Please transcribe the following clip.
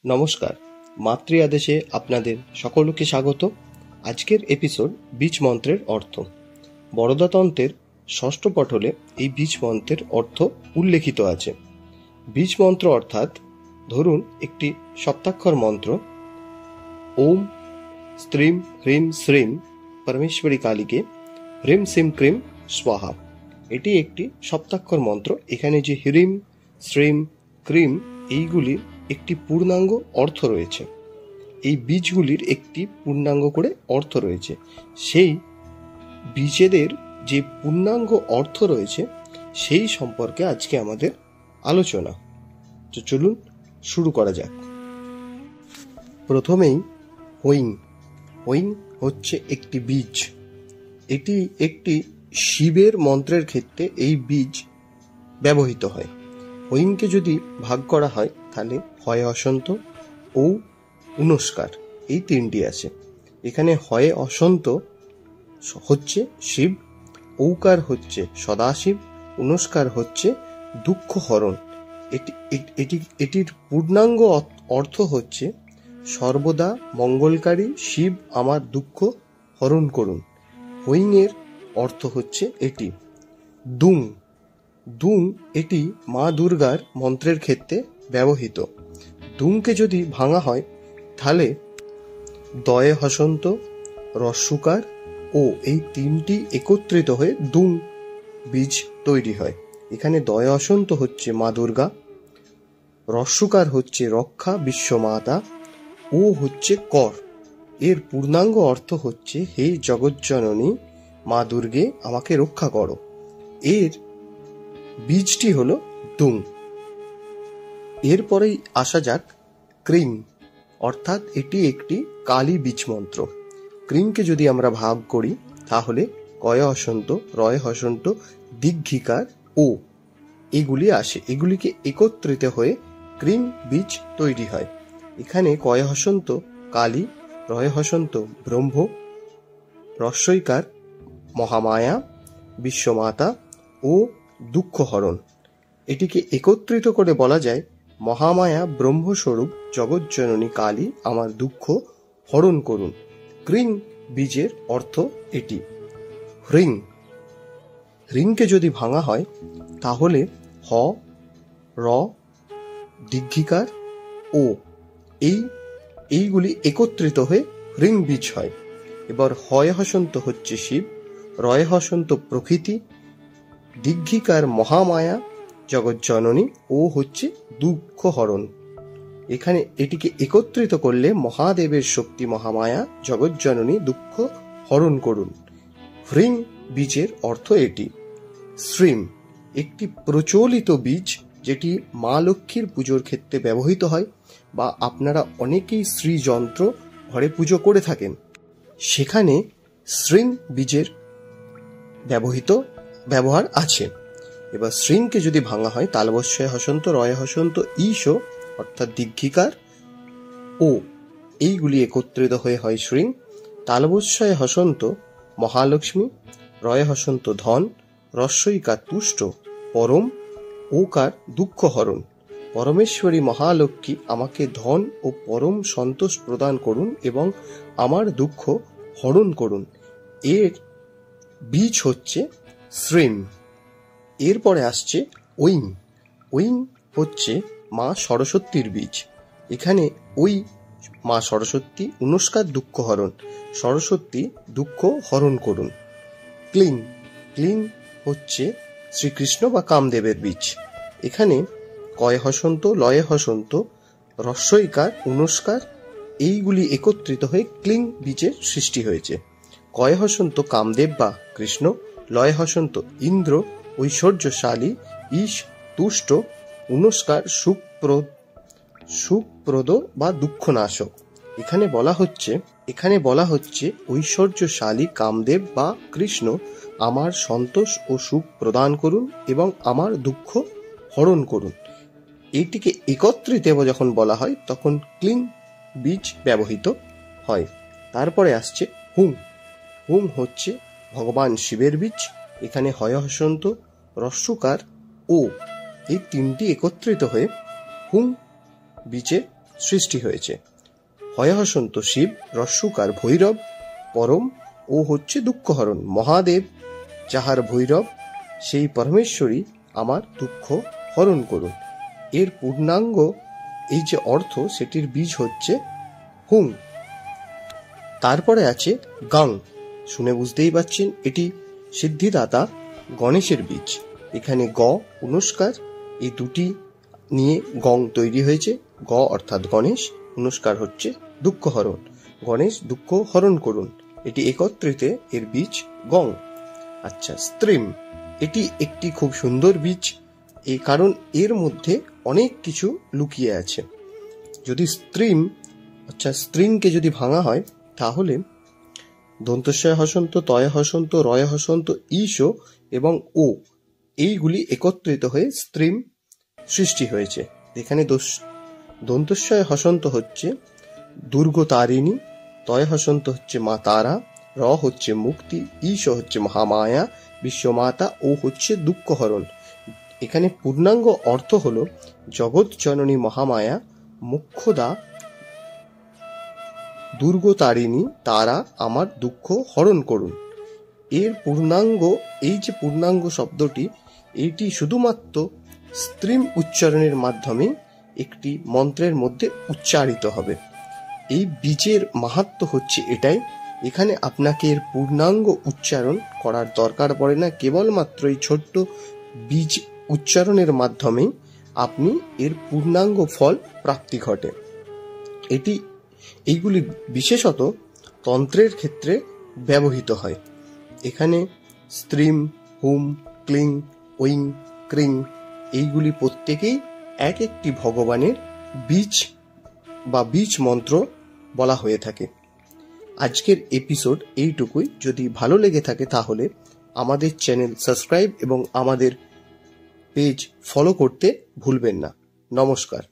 নমস্কার, মাতৃ আদেশে আপনাদের সকলকে স্বাগত। আজকের এপিসোড বীজ মন্ত্রের অর্থ। বরদাতন্ত্রের ষষ্ঠ পটলে এই বীজ মন্ত্রের অর্থ উল্লেখিত আছে। বীজ মন্ত্র অর্থাৎ ধরুন একটি সপ্তাক্ষর মন্ত্র, ওম স্ত্রীম হ্রিম শ্রীম পরমেশ্বরী কালীকে হ্রিম সিম ক্রিম স্বাহা। এটি একটি সপ্তাক্ষর মন্ত্র। এখানে যে হ্রিম শ্রীম ক্রিম এইগুলির একটি পূর্ণাঙ্গ অর্থ রয়েছে। এই বীজগুলির একটি পূর্ণাঙ্গ করে অর্থ রয়েছে। সেই বীজেদের যে পূর্ণাঙ্গ অর্থ রয়েছে সেই সম্পর্কে আজকে আমাদের আলোচনা। তো চলুন শুরু করা যাক। প্রথমেই হৈং। হৈং হচ্ছে একটি বীজ। এটি একটি শিবের মন্ত্রের ক্ষেত্রে এই বীজ ব্যবহৃত হয়। হৈংকে যদি ভাগ করা হয় তাহলে হয় অসন্ত ও উনস্কার, এই তিনটি আছে। এখানে হয় অসন্ত হচ্ছে শিব, ঔকার হচ্ছে সদাশিব, উনস্কার হচ্ছে দুঃখ হরণ। এটির পূর্ণাঙ্গ অর্থ হচ্ছে সর্বদা মঙ্গলকারী শিব আমার দুঃখ হরণ করুন। হৈংয়ের অর্থ হচ্ছে এটি। দুং। দুং এটি মা দুর্গার মন্ত্রের ক্ষেত্রে ব্যবহৃত। দুংকে যদি ভাঙা হয় তাহলে দয়ে হসন্ত, রস্যুকার ও এই তিনটি একত্রিত হয়ে দুং বীজ তৈরি হয়। এখানে দয়ে হসন্ত হচ্ছে মা দুর্গা, রস্যুকার হচ্ছে রক্ষা বিশ্বমাতা ও হচ্ছে কর। এর পূর্ণাঙ্গ অর্থ হচ্ছে হে জগজ্জননী মা দুর্গে আমাকে রক্ষা করো। এর বীজটি হলো দুং। এরপরেই আসা যাক ক্রিং, অর্থাৎ এটি একটি কালী বীজ মন্ত্র। ক্রিংকে যদি আমরা ভাগ করি তাহলে কয় হসন্ত, রয় হসন্ত, দীর্ঘিকার ও এগুলি আসে। এগুলিকে একত্রিত হয়ে ক্রিং বীজ তৈরি হয়। এখানে কয় হসন্ত কালী, রয় হসন্ত ব্রহ্ম, রস্যইকার মহামায়া বিশ্বমাতা ও দুঃখ হরণ। এটিকে একত্রিত করে বলা যায় মহামায়া ব্রহ্মস্বরূপ জগজ্জননী কালী আমার দুঃখ হরণ করুন। ক্রিং বীজের অর্থ এটি। হ্রিং। হ্রিংকে যদি ভাঙা হয় তাহলে হ, র, দীর্ঘিকার ও এইগুলি একত্রিত হয়ে হ্রিং বীজ হয়। এবার হয় হসন্ত হচ্ছে শিব, রয় হসন্ত প্রকৃতি, দীর্ঘিকার মহামায়া জগজ্জননী ও হচ্ছে দুঃখ হরণ। এখানে এটিকে একত্রিত করলে মহাদেবের শক্তি মহামায়া জগজ্জননী দুঃখ হরণ করুন। হ্রিং বীজের অর্থ এটি। শ্রীম একটি প্রচলিত বীজ যেটি মা লক্ষ্মীর পুজোর ক্ষেত্রে ব্যবহৃত হয়, বা আপনারা অনেকেই শ্রী যন্ত্র ঘরে পুজো করে থাকেন, সেখানে শ্রীং বীজের ব্যবহার আছে। এবার শ্রীংকে যদি ভাঙা হয় তালবস্যয় হসন্ত, রয় হসন্ত, ঈশ অর্থাৎ দীর্ঘিকার ও এইগুলি একত্রিত হয়ে হয় শ্রীং। তালবস্যয় হসন্ত মহালক্ষ্মী, রয় হসন্ত ধন, রস্যইকার তুষ্ট, পরম, ওকার দুঃখ হরণ। পরমেশ্বরী মহালক্ষ্মী আমাকে ধন ও পরম সন্তোষ প্রদান করুন এবং আমার দুঃখ হরণ করুন। এর বীজ হচ্ছে শ্রীম। এরপরে আসছে ঐং। ঐং হচ্ছে মা সরস্বতীর বীজ। এখানে ওই মা সরস্বতী উনস্কার দুঃখ হরণ, সরস্বতী দুঃখ হরণ করুন। ক্লিং। ক্লিং হচ্ছে শ্রীকৃষ্ণ বা কামদেবের বীজ। এখানে কয় হসন্ত, লয়ে হসন্ত, রস্যইকার, উনস্কার এইগুলি একত্রিত হয়ে ক্লিং বীজের সৃষ্টি হয়েছে। কয় হসন্ত কামদেব বা কৃষ্ণ, লয় হসন্ত ইন্দ্র ঐশ্বর্যশালী, ঈশ তুষ্ট, উনস্কার সুখপ্রদ বা দুঃখনাশক। এখানে বলা হচ্ছে ঐশ্বর্যশালী কামদেব বা কৃষ্ণ আমার সন্তোষ ও সুখ প্রদান করুন এবং আমার দুঃখ হরণ করুন। এইটিকে একত্রিত যখন বলা হয় তখন ক্লিং বীজ ব্যবহৃত হয়। তারপরে আসছে হুং। হুং হচ্ছে ভগবান শিবের বীজ। এখানে হয় হসন্ত, রস্যুকার ও এই তিনটি একত্রিত হয়ে হুং বীজের সৃষ্টি হয়েছে। হয় হসন্ত শিব, রস্যকার ভৈরব, পরম ও হচ্ছে দুঃখহরণ মহাদেব, যাহার ভৈরব সেই পরমেশ্বরী আমার দুঃখ হরণ করুন। এর পূর্ণাঙ্গ এই যে অর্থ, সেটির বীজ হচ্ছে হুং। তারপরে আছে গাং। শুনে বুঝতেই পারছেন এটি সিদ্ধিদাতা গণেশের বীজ। এখানে গ পুনস্কার, এই দুটি নিয়ে গং তৈরি হয়েছে। গ অর্থাৎ গণেশ, পুনস্কার হচ্ছে দুঃখহরণ, গণেশ দুঃখ হরণ করুন, এটি একত্রিতে এর বীজ গং। আচ্ছা, স্ত্রীম, এটি একটি খুব সুন্দর বীজ, এই কারণ এর মধ্যে অনেক কিছু লুকিয়ে আছে। যদি স্ত্রীম, আচ্ছা স্ত্রিংকে যদি ভাঙা হয় তাহলে দন্তস্বয় হসন্ত, তয় হসন্ত, রয় হসন্ত, ঈশ এবং ও, এইগুলি একত্রিত হয়ে স্ত্রীম সৃষ্টি হয়েছে। এখানে দন্তস্বয় হসন্ত হচ্ছে দুর্গতারিণী, তয় হসন্ত হচ্ছে মা তারা, র হচ্ছে মুক্তি, ঈশ হচ্ছে মহামায়া বিশ্বমাতা, ও হচ্ছে দুঃখহরণ। এখানে পূর্ণাঙ্গ অর্থ হল জগৎ জননী মহামায়া মুখ্যদা দুর্গতারিণী, তারা আমার দুঃখ হরণ করুন। এর পূর্ণাঙ্গ, এই যে পূর্ণাঙ্গ শব্দটি, এইটি শুধুমাত্র স্ত্রীম উচ্চারণের মাধ্যমে একটি মন্ত্রের মধ্যে উচ্চারিত হবে। এই বীজের মাহাত্ম্য হচ্ছে এটাই, এখানে আপনাকে এর পূর্ণাঙ্গ উচ্চারণ করার দরকার পড়ে না, কেবলমাত্র এই ছোট্ট বীজ উচ্চারণের মাধ্যমে আপনি এর পূর্ণাঙ্গ ফল প্রাপ্তি ঘটে। এইগুলি বিশেষত তন্ত্রের ক্ষেত্রে ব্যবহৃত হয়। এখানে স্ত্রীম, হুম, ক্লিং, ওইং, ক্রিং, এইগুলি প্রত্যেকেই এক একটি ভগবানের বীজ বা বীজ মন্ত্র বলা হয়ে থাকে। আজকের এপিসোড এইটুকুই। যদি ভালো লেগে থাকে তাহলে আমাদের চ্যানেল সাবস্ক্রাইব এবং আমাদের পেজ ফলো করতে ভুলবেন না। নমস্কার।